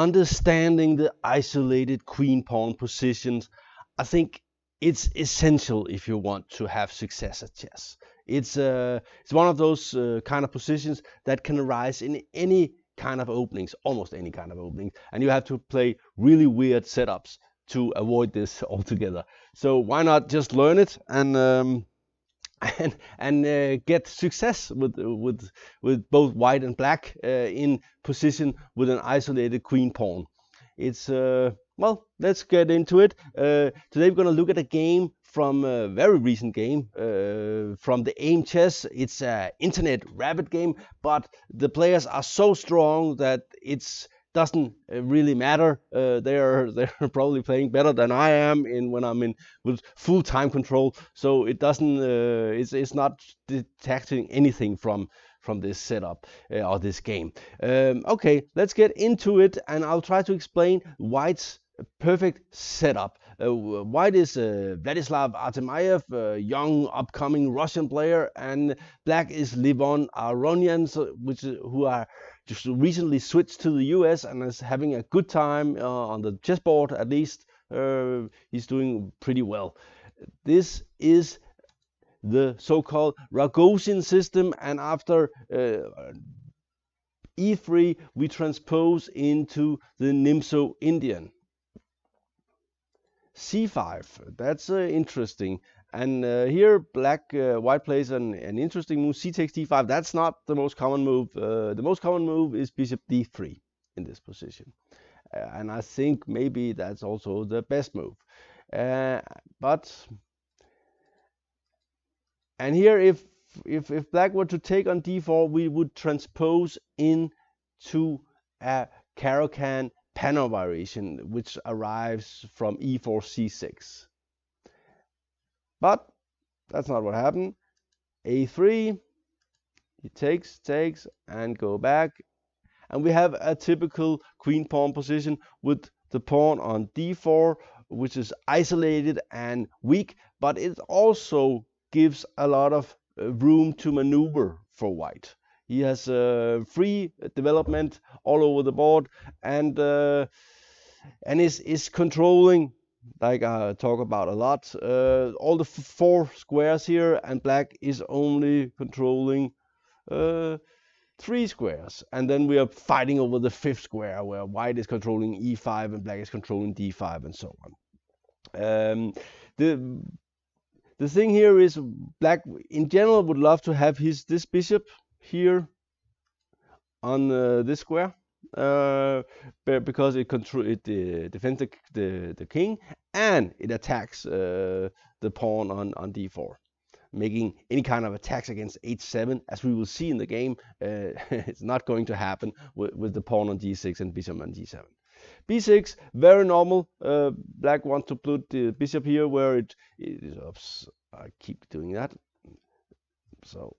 understanding the isolated queen-pawn positions, I think it's essential if you want to have success at chess. It's one of those kind of positions that can arise in any kind of openings, almost any kind of openings, and you have to play really weird setups to avoid this altogether. So why not just learn it and get success with both white and black in position with an isolated queen pawn. It's well, let's get into it. Today we're going to look at a game from a very recent game from the Aimchess. It's an internet rabbit game, but the players are so strong that it's doesn't really matter. They're probably playing better than I am when I'm in with full time control. So it doesn't it's not detecting anything from this setup or this game. Okay, let's get into it, and I'll try to explain White's perfect setup. White is Vladislav Artemiev, a young upcoming Russian player, and black is Levon Aronian, who are just recently switched to the US and is having a good time on the chessboard. At least he's doing pretty well. This is the so-called Rogozin system, and after e3 we transpose into the Nimzo-Indian. c5, that's interesting, and here white plays an interesting move. C takes d5. That's not the most common move. The most common move is bishop d3 in this position, and I think maybe that's also the best move. And here, if black were to take on d4, we would transpose into a Caro-Kann panel variation, which arrives from e4 c6. But that's not what happened. a3, he takes, and go back, and we have a typical queen pawn position with the pawn on d4, which is isolated and weak, but it also gives a lot of room to maneuver for white. He has free development all over the board, and is controlling, like I talk about a lot, all the four squares here, and black is only controlling 3 squares, and then we are fighting over the 5th square where white is controlling e5 and black is controlling d5 and so on. The thing here is black in general would love to have this bishop here on this square because it defends the king, and it attacks the pawn on d4, making any kind of attacks against h7, as we will see in the game. It's not going to happen with the pawn on d6 and bishop on d7. b6, very normal. Black wants to put the bishop here where it is. Oops, I keep doing that. So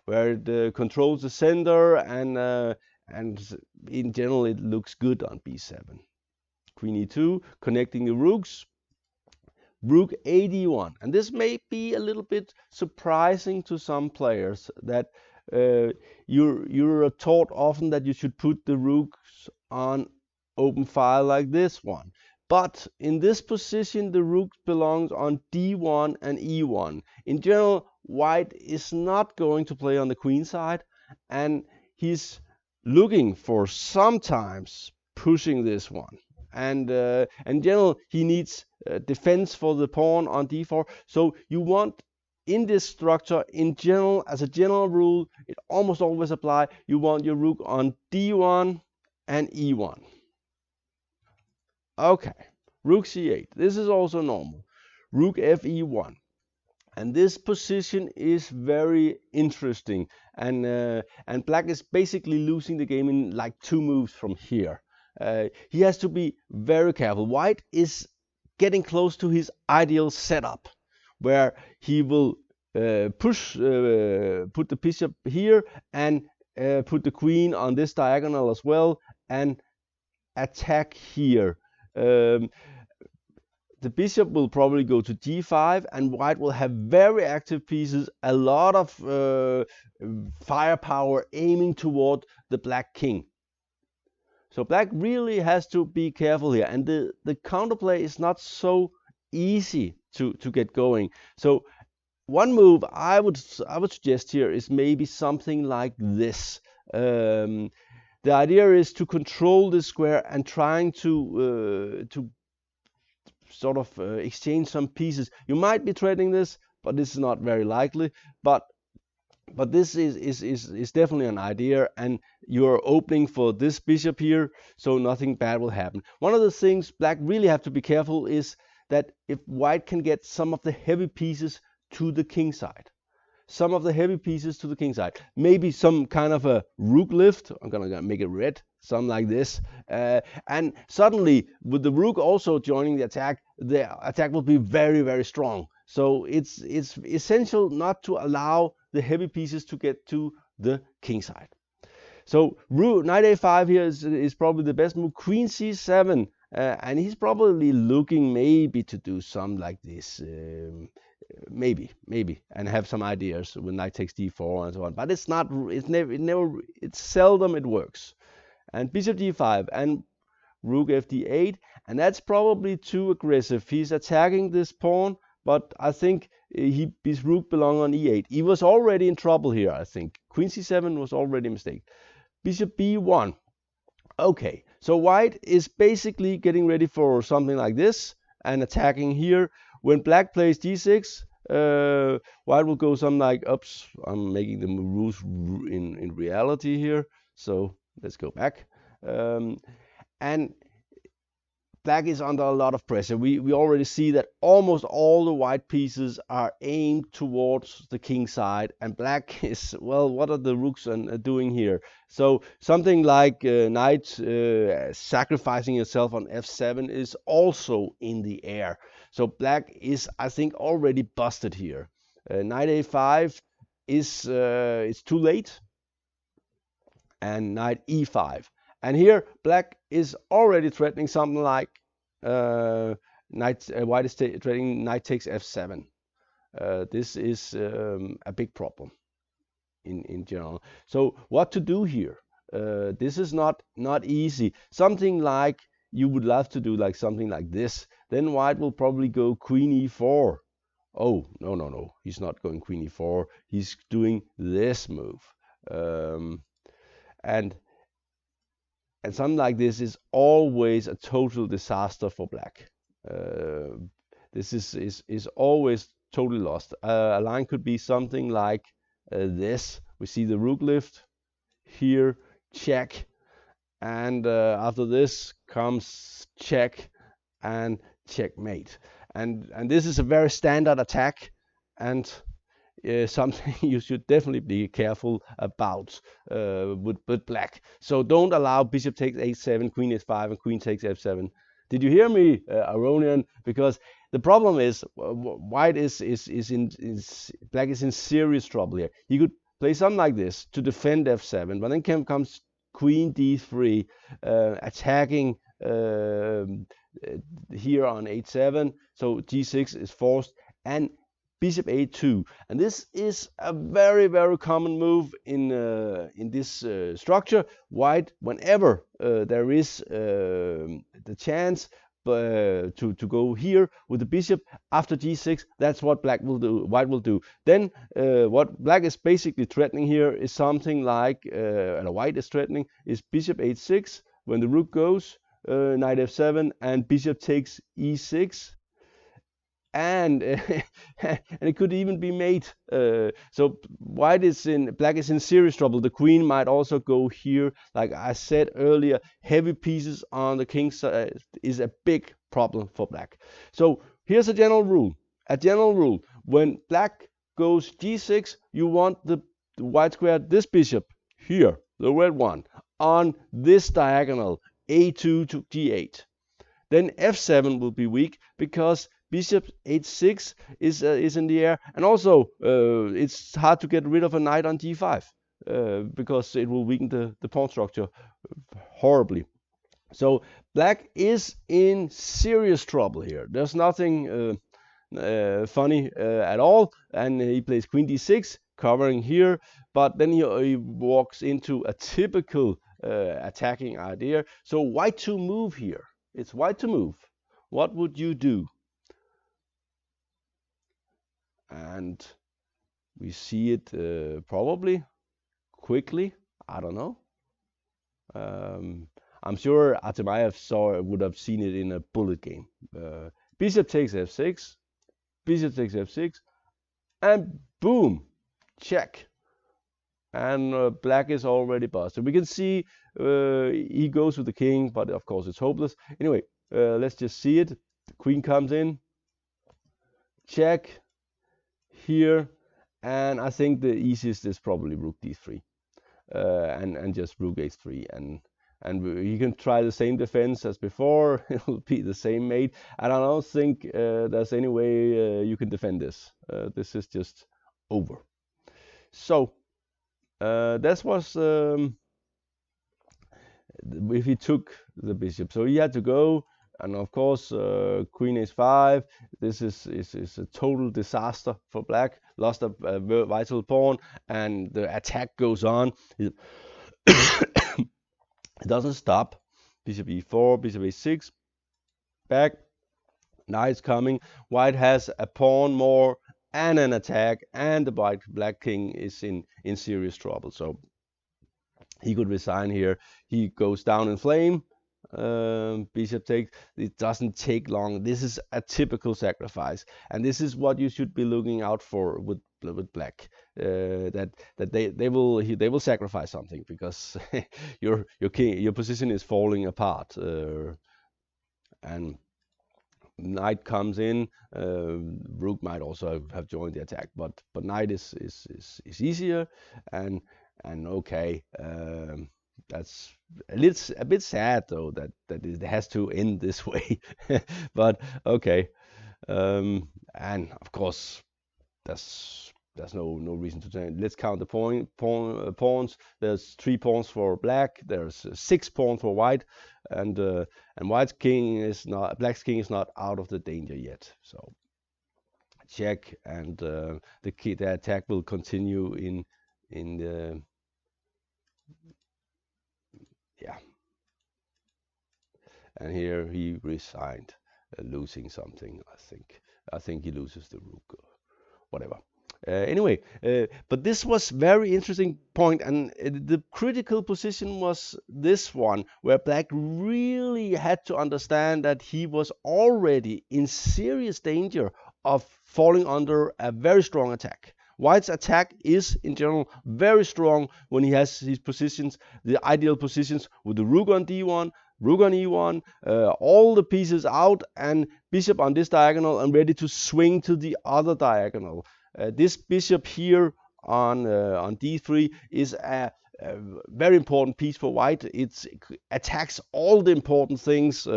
where it controls the center, and in general it looks good on b7. Queen e2, connecting the rooks. Rook a d1, and this may be a little bit surprising to some players, that you're taught often that you should put the rooks on open file like this one, but in this position the rook belongs on d1 and e1. In general, white is not going to play on the queen side, and he's looking for sometimes pushing this one, and in general he needs defense for the pawn on d4. So you want, in this structure, in general, as a general rule, it almost always apply, you want your rook on d1 and e1. Okay, rook c8, this is also normal. Rook fe1, and this position is very interesting, and black is basically losing the game in like 2 moves from here. He has to be very careful. White is getting close to his ideal setup, where he will put the bishop here and put the queen on this diagonal as well, and attack here. The bishop will probably go to d5, and white will have very active pieces, a lot of firepower aiming toward the black king. So black really has to be careful here, and the counterplay is not so easy to get going. So one move I would suggest here is maybe something like this. The idea is to control this square and trying to sort of exchange some pieces. You might be threatening this, but this is not very likely. But this is definitely an idea, and you're opening for this bishop here, so nothing bad will happen. One of the things black really have to be careful is that if white can get some of the heavy pieces to the king side, some of the heavy pieces to the king side, maybe some kind of a rook lift. I'm gonna make it red, something like this, and suddenly with the rook also joining the attack will be very, very strong. So it's essential not to allow the heavy pieces to get to the king side. So knight a5 here is probably the best move. Queen c7, and he's probably looking maybe to do something like this, maybe, and have some ideas when knight takes d4 and so on. But it's not. It's seldom it works. And bishop d5 and rook fd8, and that's probably too aggressive. He's attacking this pawn, but I think his rook belongs on e8. He was already in trouble here, I think. Queen c7 was already a mistake. Bishop b1. Okay, so white is basically getting ready for something like this and attacking here. When black plays d6, white will go something like, oops, I'm making the rules in reality here. So let's go back. And black is under a lot of pressure. We already see that almost all the white pieces are aimed towards the king side, and black is, well, what are the rooks doing here? So something like knight sacrificing itself on f7 is also in the air. So black is, I think, already busted here. Knight a5 is it's too late, and knight e5. And here, black is already threatening something like white is threatening knight takes f7. This is a big problem in general. So what to do here? This is not easy. Something like you would love to do, like something like this. Then white will probably go queen e4. Oh, no. He's not going queen e4. He's doing this move. And something like this is always a total disaster for black. This is always totally lost. A line could be something like this. We see the rook lift here, check, and after this comes check and checkmate. And this is a very standard attack, and something you should definitely be careful about with black. So don't allow bishop takes a7, queen h5, and queen takes f7. Did you hear me, Aronian? Because the problem is white black is in serious trouble here. He could play something like this to defend f7, but then comes queen d3, attacking here on h7. So g6 is forced, and bishop a2, and this is a very, very common move in this structure. White, whenever there is the chance to go here with the bishop after g6, that's what black will do. White will do. Then what black is basically threatening here is something like, and white is threatening, is bishop h6 when the rook goes, knight f7, and bishop takes e6. And and it could even be mate. So black is in serious trouble. The queen might also go here. Like I said earlier, heavy pieces on the king side is a big problem for black. So here's a general rule. When black goes g6, you want the white square, this bishop here, the red one, on this diagonal, a2 to g8. Then f7 will be weak because bishop h6 is in the air, and also it's hard to get rid of a knight on g5 because it will weaken the pawn structure horribly. So black is in serious trouble here. There's nothing funny at all, and he plays queen d6, covering here, but then he walks into a typical attacking idea. So white to move here. It's white to move. What would you do? And we see it probably quickly. I don't know. I'm sure Artemiev would have seen it in a bullet game. Bishop takes f6, bishop takes f6, and boom, check. And black is already busted. We can see he goes with the king, but of course it's hopeless. Anyway, let's just see it. The queen comes in, check here, and I think the easiest is probably rook d3, and just rook h3, and you can try the same defense as before. It'll be the same mate, and I don't think there's any way you can defend this. This is just over. So that was if he took the bishop. So he had to go, and of course queen h5. This is a total disaster for black. Lost a vital pawn, and the attack goes on. It doesn't stop. Bishop e4, bishop a6, back. Knight's coming. White has a pawn more and an attack, and the black king is in serious trouble. So he could resign here. He goes down in flame. Bishop takes. It doesn't take long. This is a typical sacrifice, and this is what you should be looking out for with black. That they will sacrifice something, because your position is falling apart, and knight comes in. Rook might also have joined the attack, but knight is easier, and okay. That's a bit sad though that it has to end this way. But okay, and of course there's no reason to change. Let's count the pawns. There's 3 pawns for black. There's 6 pawns for white, and black's king is not out of the danger yet. So check, and the attack will continue in the. Yeah, and here he resigned, losing something. I think he loses the rook, or whatever. Anyway, but this was very interesting point, and the critical position was this one, where black really had to understand that he was already in serious danger of falling under a very strong attack. White's attack is, in general, very strong when he has his positions, the ideal positions, with the rook on d1, rook on e1, all the pieces out, and bishop on this diagonal, and ready to swing to the other diagonal. This bishop here on d3 is a very important piece for white. It attacks all the important things.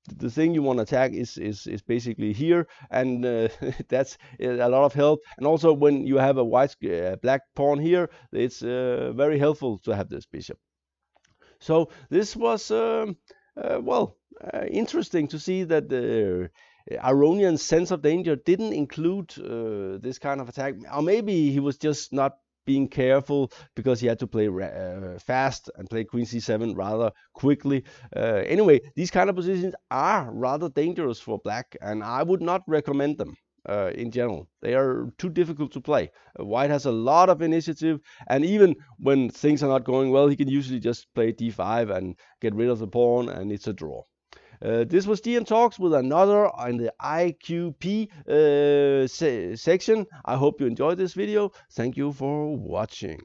The thing you want to attack is basically here, and that's a lot of help. And also when you have a black pawn here, it's very helpful to have this bishop. So this was interesting to see that Aronian's sense of danger didn't include this kind of attack, or maybe he was just not being careful because he had to play fast and play queen c7 rather quickly. Anyway, these kind of positions are rather dangerous for black, and I would not recommend them in general. They are too difficult to play. White has a lot of initiative, and even when things are not going well, he can usually just play d5 and get rid of the pawn, and it's a draw. This was DM Talks with another in the IQP section. I hope you enjoyed this video. Thank you for watching.